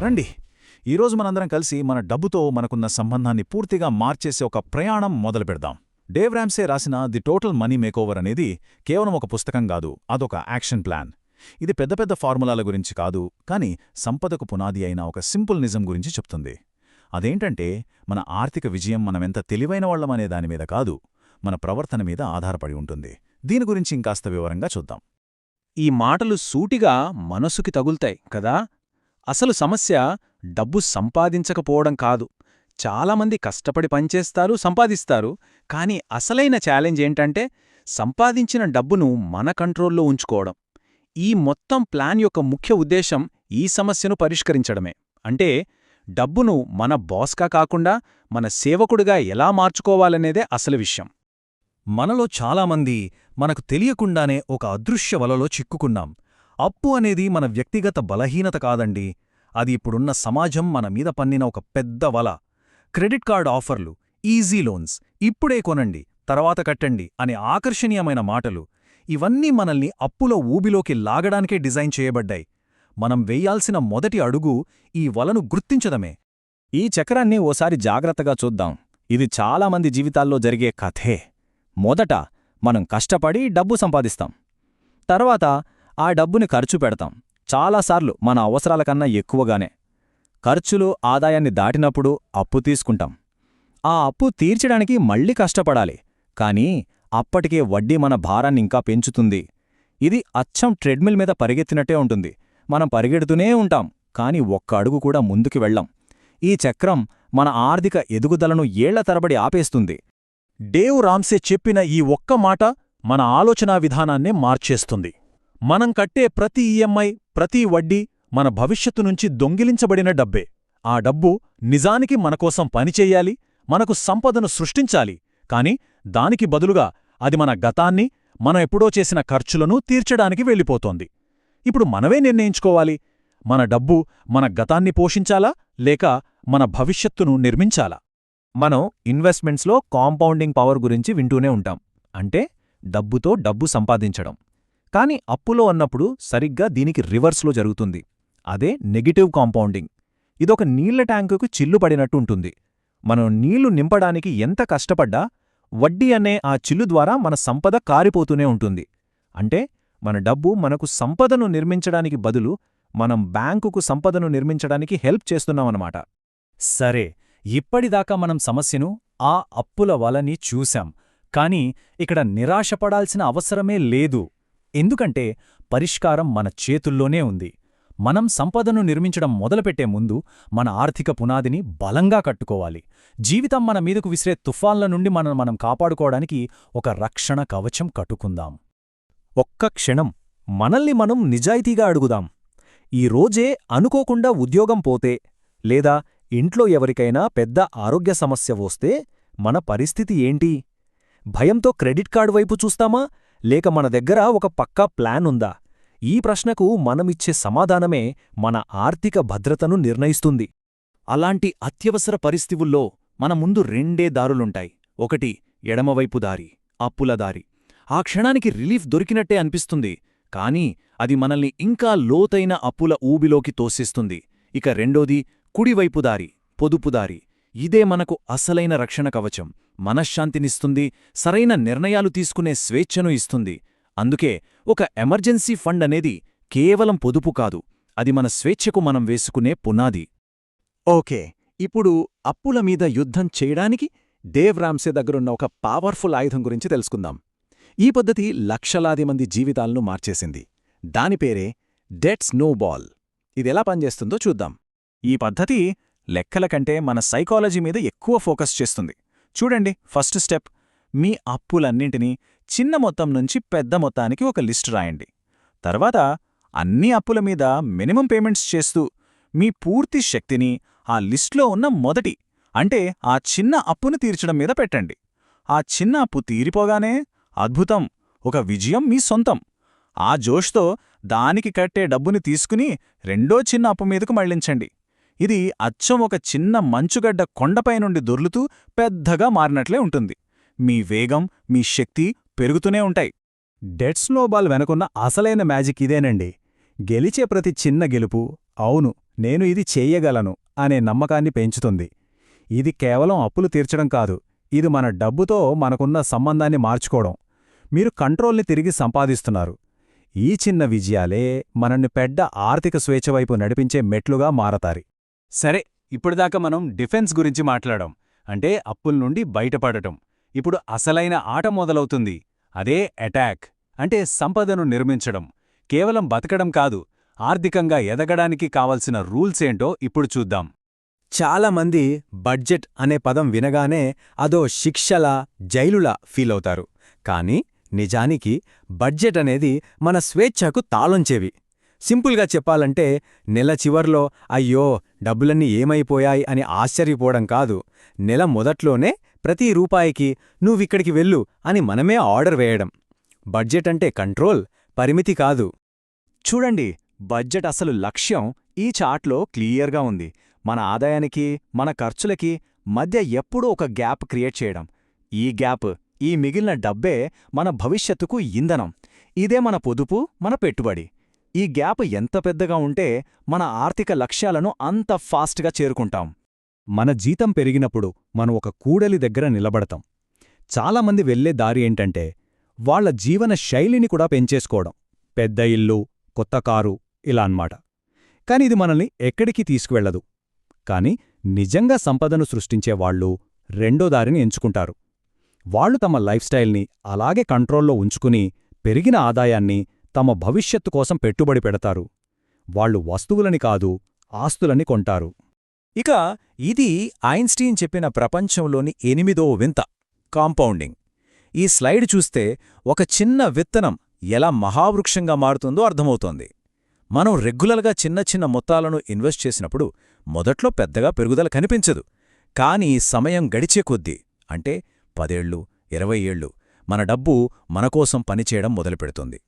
రండి, ఈరోజు మనందరం కలిసి మన డబ్బుతో మనకున్న సంబంధాన్ని పూర్తిగా మార్చేసే ఒక ప్రయాణం మొదలు పెడదాం. డేవ్ రామ్సే రాసిన ది టోటల్ మనీ మేకోవర్ అనేది కేవలం ఒక పుస్తకం కాదు, అదొక యాక్షన్ ప్లాన్. ఇది పెద్ద పెద్ద ఫార్ములాల గురించి కాదు, కానీ సంపదకు పునాది అయిన ఒక సింపుల్ నిజం గురించి చెప్తుంది. అదేంటంటే, మన ఆర్థిక విజయం మనమెంత తెలివైన వాళ్ళమనే దానిమీద కాదు, మన ప్రవర్తన మీద ఆధారపడి ఉంటుంది. దీని గురించి ఇంకాస్త వివరంగా చూద్దాం. ఈ మాటలు సూటిగా మనసుకి తగుల్తాయి కదా. అసలు సమస్య డబ్బు సంపాదించకపోవడం కాదు. చాలామంది కష్టపడి పనిచేస్తారు, సంపాదిస్తారు. కానీ అసలైన ఛాలెంజ్ ఏంటంటే, సంపాదించిన డబ్బును మన కంట్రోల్లో ఉంచుకోవడం. ఈ మొత్తం ప్లాన్ యొక్క ముఖ్య ఉద్దేశం ఈ సమస్యను పరిష్కరించడమే. అంటే డబ్బును మన బాస్గా కాకుండా మన సేవకుడిగా ఎలా మార్చుకోవాలనేదే అసలు విషయం. మనలో చాలామంది మనకు తెలియకుండానే ఒక అదృశ్య వలలో చిక్కుకున్నాం. అప్పు అనేది మన వ్యక్తిగత బలహీనత కాదండి, అది ఇప్పుడున్న సమాజం మన మీద పన్నిన ఒక పెద్ద వల. క్రెడిట్ కార్డ్ ఆఫర్లు, ఈజీ లోన్స్, ఇప్పుడే కొనండి తర్వాత కట్టండి అనే ఆకర్షణీయమైన మాటలు, ఇవన్నీ మనల్ని అప్పుల ఊబిలోకి లాగడానికే డిజైన్ చేయబడ్డాయి. మనం వెయ్యాల్సిన మొదటి అడుగు ఈ వలను గుర్తించడమే. ఈ చక్రాన్ని ఓసారి జాగ్రత్తగా చూద్దాం. ఇది చాలామంది జీవితాల్లో జరిగే కథే. మొదట మనం కష్టపడి డబ్బు సంపాదిస్తాం. తర్వాత ఆ డబ్బుని ఖర్చు పెడతాం, చాలాసార్లు మన అవసరాల కన్నా ఎక్కువగానే. ఖర్చులు ఆదాయాన్ని దాటినప్పుడు అప్పు తీసుకుంటాం. ఆ అప్పు తీర్చడానికి మళ్ళీ కష్టపడాలి, కానీ అప్పటికే వడ్డీ మన భారాన్నింకా పెంచుతుంది. ఇది అచ్చం ట్రెడ్మిల్ మీద పరిగెత్తినట్టే ఉంటుంది. మనం పరిగెడుతూనే ఉంటాం, కాని ఒక్క అడుగు కూడా ముందుకు వెళ్ళం. ఈ చక్రం మన ఆర్థిక ఎదుగుదలను ఏళ్ల తరబడి ఆపేస్తుంది. డేవ్ రామ్సే చెప్పిన ఈ ఒక్క మాట మన ఆలోచనా విధానాన్నే మార్చేస్తుంది. మనం కట్టే ప్రతి ఈఎంఐ, ప్రతి వడ్డీ మన భవిష్యత్తు నుంచి దొంగిలించబడిన డబ్బే. ఆ డబ్బు నిజానికి మనకోసం పనిచెయ్యాలి, మనకు సంపదను సృష్టించాలి. కాని దానికి బదులుగా అది మన గతాన్ని, మనం ఎప్పుడో చేసిన ఖర్చులను తీర్చడానికి వెళ్ళిపోతోంది. ఇప్పుడు మనమే నిర్ణయించుకోవాలి, మన డబ్బు మన గతాన్ని పోషించాలా లేక మన భవిష్యత్తును నిర్మించాలా. మనం ఇన్వెస్ట్మెంట్స్లో కాంపౌండింగ్ పవర్ గురించి వింటూనే ఉంటాం, అంటే డబ్బుతో డబ్బు సంపాదించడం. కాని అప్పులో అన్నప్పుడు సరిగ్గా దీనికి రివర్స్లో జరుగుతుంది. అదే నెగటివ్ కాంపౌండింగ్. ఇదొక నీళ్ల ట్యాంకుకు చిల్లు పడినట్టు ఉంటుంది. మనం నీళ్లు నింపడానికి ఎంత కష్టపడ్డా వడ్డీ అనే ఆ చిల్లు ద్వారా మన సంపద కారిపోతూనే ఉంటుంది. అంటే మన డబ్బు మనకు సంపదను నిర్మించడానికి బదులు మనం బ్యాంకుకు సంపదను నిర్మించడానికి హెల్ప్ చేస్తున్నామన్నమాట. సరే, ఇప్పటిదాకా మనం సమస్యను, ఆ అప్పుల వలని చూశాం. కాని ఇక్కడ నిరాశపడాల్సిన అవసరమే లేదు. ఎందుకంటే పరిష్కారం మన చేతుల్లోనే ఉంది. మనం సంపదను నిర్మించడం మొదలుపెట్టే ముందు మన ఆర్థిక పునాదిని బలంగా కట్టుకోవాలి. జీవితం మన మీదకు విసిరే తుఫాన్ల నుండి మనం కాపాడుకోవడానికి ఒక రక్షణ కవచం కట్టుకుందాం. ఒక్క క్షణం మనల్ని మనం నిజాయితీగా అడుగుదాం. ఈ రోజే అనుకోకుండా ఉద్యోగం పోతే, లేదా ఇంట్లో ఎవరికైనా పెద్ద ఆరోగ్య సమస్య వస్తే మన పరిస్థితి ఏంటి? భయంతో క్రెడిట్ కార్డు వైపు చూస్తామా, లేక మన దగ్గర ఒక పక్కా ప్లాన్ ఉందా? ఈ ప్రశ్నకు మనమిచ్చే సమాధానమే మన ఆర్థిక భద్రతను నిర్ణయిస్తుంది. అలాంటి అత్యవసర పరిస్థితుల్లో మన ముందు రెండే దారులుంటాయి. ఒకటి ఎడమవైపు దారి, అప్పుల దారి. ఆ క్షణానికి రిలీఫ్ దొరికినట్టే అనిపిస్తుంది, కానీ అది మనల్ని ఇంకా లోతైన అప్పుల ఊబిలోకి తోసేస్తుంది. ఇక రెండోది కుడివైపు దారి, పొదుపుదారి. ఇదే మనకు అసలైన రక్షణ కవచం. మనశ్శాంతినిస్తుంది, సరైన నిర్ణయాలు తీసుకునే స్వేచ్ఛను ఇస్తుంది. అందుకే ఒక ఎమర్జెన్సీ ఫండ్ అనేది కేవలం పొదుపు కాదు, అది మన స్వేచ్ఛకు మనం వేసుకునే పునాది. ఓకే, ఇప్పుడు అప్పుల మీద యుద్ధం చేయడానికి డేవ్ రామ్సే దగ్గరున్న ఒక పవర్ఫుల్ ఆయుధం గురించి తెలుసుకుందాం. ఈ పద్ధతి లక్షలాది మంది జీవితాలను మార్చేసింది. దానిపేరే డెట్ స్నోబాల్. ఇదెలా పనిచేస్తుందో చూద్దాం. ఈ పద్ధతి లెక్కల కంటే మన సైకాలజీ మీద ఎక్కువ ఫోకస్ చేస్తుంది. చూడండి, ఫస్ట్ స్టెప్, మీ అప్పులన్నింటినీ చిన్న మొత్తం నుంచి పెద్ద మొత్తానికి ఒక లిస్టు రాయండి. తర్వాత అన్ని అప్పుల మీద మినిమం పేమెంట్స్ చేస్తూ మీ పూర్తి శక్తిని ఆ లిస్టులో ఉన్న మొదటి, అంటే ఆ చిన్న అప్పును తీర్చడం మీద పెట్టండి. ఆ చిన్న అప్పు తీరిపోగానే అద్భుతం, ఒక విజయం మీ సొంతం. ఆ జోష్తో దానికి కట్టే డబ్బుని తీసుకుని రెండో చిన్న అప్పు మీదకు మళ్లించండి. ఇది అచ్చం ఒక చిన్న మంచుగడ్డ కొండపై నుండి దొర్లుతూ పెద్దగా మారినట్లే ఉంటుంది. మీ వేగం, మీ శక్తి పెరుగుతూనే ఉంటాయి. డెట్ స్నోబాల్ వెనుకున్న అసలైన మ్యాజిక్ ఇదేనండి. గెలిచే ప్రతి చిన్న గెలుపు అవును, నేను ఇది చెయ్యగలను అనే నమ్మకాన్ని పెంచుతుంది. ఇది కేవలం అప్పులు తీర్చడం కాదు, ఇది మన డబ్బుతో మనకున్న సంబంధాన్ని మార్చుకోవడం. మీరు కంట్రోల్ని తిరిగి సంపాదిస్తున్నారు. ఈ చిన్న విజయాలే మనల్ని పెద్ద ఆర్థిక స్వేచ్ఛ వైపు నడిపించే మెట్లుగా మారతాయి. సరే, ఇప్పుడుదాకా మనం డిఫెన్స్ గురించి మాట్లాడాం, అంటే అప్పుల నుండి బయటపడటం. ఇప్పుడు అసలైన ఆట మొదలవుతుంది, అదే అటాక్, అంటే సంపదను నిర్మించడం. కేవలం బతకడం కాదు, ఆర్థికంగా ఎదగడానికి కావలసిన రూల్స్ ఏంటో ఇప్పుడు చూద్దాం. చాలామంది బడ్జెట్ అనే పదం వినగానే అదో శిక్షలా, జైలులా ఫీలవుతారు. కానీ నిజానికి బడ్జెట్ అనేది మన స్వేచ్ఛకు తాళం చెవి. సింపుల్గా చెప్పాలంటే నెల చివర్లో అయ్యో డబ్బులన్నీ ఏమైపోయాయి అని ఆశ్చర్యపోవడం కాదు, నెల మొదట్లోనే ప్రతి రూపాయికి నువ్విక్కడికి వెళ్ళు అని మనమే ఆర్డర్ వేయడం. బడ్జెట్ అంటే కంట్రోల్, పరిమితి కాదు. చూడండి, బడ్జెట్ అసలు లక్ష్యం ఈ చార్ట్లో క్లియర్గా ఉంది. మన ఆదాయానికి, మన ఖర్చులకి మధ్య ఎప్పుడూ ఒక గ్యాప్ క్రియేట్ చేయడం. ఈ గ్యాప్, ఈ మిగిలిన డబ్బే మన భవిష్యత్తుకు ఇంధనం. ఇదే మన పొదుపు, మన పెట్టుబడి. ఈ గ్యాప్ ఎంత పెద్దగా ఉంటే మన ఆర్థిక లక్ష్యాలను అంత ఫాస్ట్గా చేరుకుంటాం. మన జీతం పెరిగినప్పుడు మనం ఒక కూడలి దగ్గర నిలబడతాం. చాలామంది వెళ్లే దారి ఏంటంటే వాళ్ల జీవన శైలిని కూడా పెంచేసుకోవడం. పెద్ద ఇల్లు, కొత్త కారు, ఇలా అన్నమాట. కాని ఇది మనల్ని ఎక్కడికి తీసుకువెళ్లదు. కాని నిజంగా సంపదను సృష్టించేవాళ్లు రెండో దారిని ఎంచుకుంటారు. వాళ్లు తమ లైఫ్ స్టైల్ని అలాగే కంట్రోల్లో ఉంచుకుని పెరిగిన ఆదాయాన్ని తమ భవిష్యత్తు కోసం పెట్టుబడి పెడతారు. వాళ్లు వస్తువులని కాదు, ఆస్తులని కొంటారు. ఇక ఇది ఐన్స్టీన్ చెప్పిన ప్రపంచంలోని 8వ వింత, కాంపౌండింగ్. ఈ స్లైడ్ చూస్తే ఒక చిన్న విత్తనం ఎలా మహావృక్షంగా మారుతుందో అర్థమవుతోంది. మనం రెగ్యులర్గా చిన్న చిన్న మొత్తాలను ఇన్వెస్ట్ చేసినప్పుడు మొదట్లో పెద్దగా పెరుగుదల కనిపించదు. కానీ సమయం గడిచే కొద్దీ, అంటే 10 ఏళ్ళు, 20 ఏళ్ళు, మన డబ్బు మనకోసం పనిచేయడం మొదలుపెడుతుంది.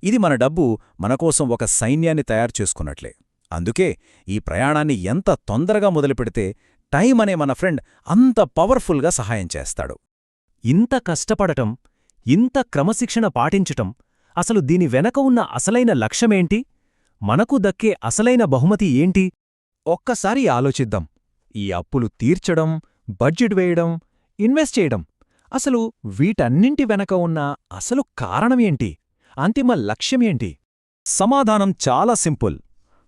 ఇది మన డబ్బు మనకోసం ఒక సైన్యాన్ని తయారు చేసుకున్నట్లే. అందుకే ఈ ప్రయాణాన్ని ఎంత తొందరగా మొదలుపెడితే టైం అనే మన ఫ్రెండ్ అంత పవర్ఫుల్గా సహాయం చేస్తాడు. ఇంత కష్టపడటం, ఇంత క్రమశిక్షణ పాటించటం, అసలు దీని వెనక ఉన్న అసలైన లక్ష్యమేంటి? మనకు దక్కే అసలైన బహుమతి ఏంటి? ఒక్కసారి ఆలోచిద్దాం. ఈ అప్పులు తీర్చడం, బడ్జెట్ వేయడం, ఇన్వెస్ట్ చేయడం, అసలు వీటన్నింటి వెనక ఉన్న అసలు కారణమేంటి? అంతిమ లక్ష్యమేంటి? సమాధానం చాలా సింపుల్.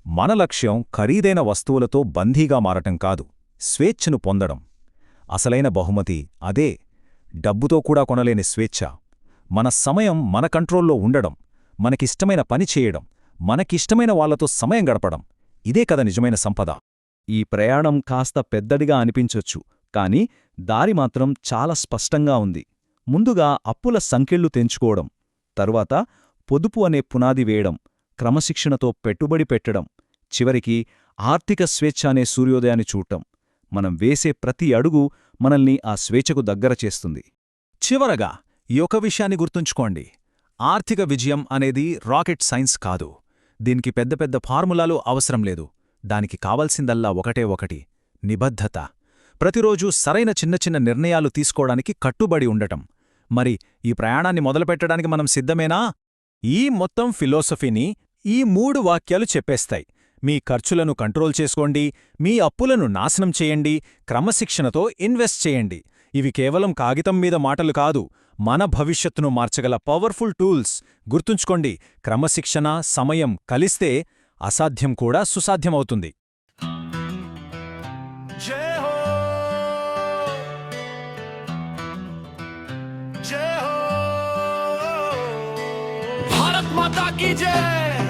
మన లక్ష్యం ఖరీదైన వస్తువులతో బందీగా మారటం కాదు, స్వేచ్ఛను పొందడం. అసలైన బహుమతి అదే, డబ్బుతో కూడా కొనలేని స్వేచ్ఛ. మన సమయం మన కంట్రోల్లో ఉండడం, మనకిష్టమైన పని చేయడం, మనకిష్టమైన వాళ్లతో సమయం గడపడం, ఇదే కదా నిజమైన సంపద. ఈ ప్రయాణం కాస్త పెద్దదిగా అనిపించొచ్చు, కాని దారి మాత్రం చాలా స్పష్టంగా ఉంది. ముందుగా అప్పుల సంకెళ్లు తెంచుకోవడం, తరువాత పొదుపు అనే పునాది వేయడం, క్రమశిక్షణతో పెట్టుబడి పెట్టడం, చివరికి ఆర్థిక స్వేచ్ఛ అనే సూర్యోదయాన్ని చూడటం. మనం వేసే ప్రతి అడుగు మనల్ని ఆ స్వేచ్ఛకు దగ్గర చేస్తుంది. చివరగా ఈ ఒక విషయాన్ని గుర్తుంచుకోండి, ఆర్థిక విజయం అనేది రాకెట్ సైన్స్ కాదు. దీనికి పెద్ద పెద్ద ఫార్ములాలు అవసరం లేదు. దానికి కావలసిందల్లా ఒకటే ఒకటి, నిబద్ధత. ప్రతిరోజూ సరైన చిన్న చిన్న నిర్ణయాలు తీసుకోవడానికి కట్టుబడి ఉండటం. మరి ఈ ప్రయాణాన్ని మొదలుపెట్టడానికి మనం సిద్ధమేనా? ఈ మొత్తం ఫిలాసఫీని ఈ 3 వాక్యాలు చెప్పేస్తాయి. మీ ఖర్చులను కంట్రోల్ చేసుకోండి, మీ అప్పులను నాశనం చేయండి, క్రమశిక్షణతో ఇన్వెస్ట్ చేయండి. ఇవి కేవలం కాగితం మీద మాటలు కాదు, మన భవిష్యత్తును మార్చగల పవర్ఫుల్ టూల్స్. గుర్తుంచుకోండి, క్రమశిక్షణ, సమయం కలిస్తే అసాధ్యం కూడా సుసాధ్యమవుతుంది. जय हो, जय हो, भारत माता की जय।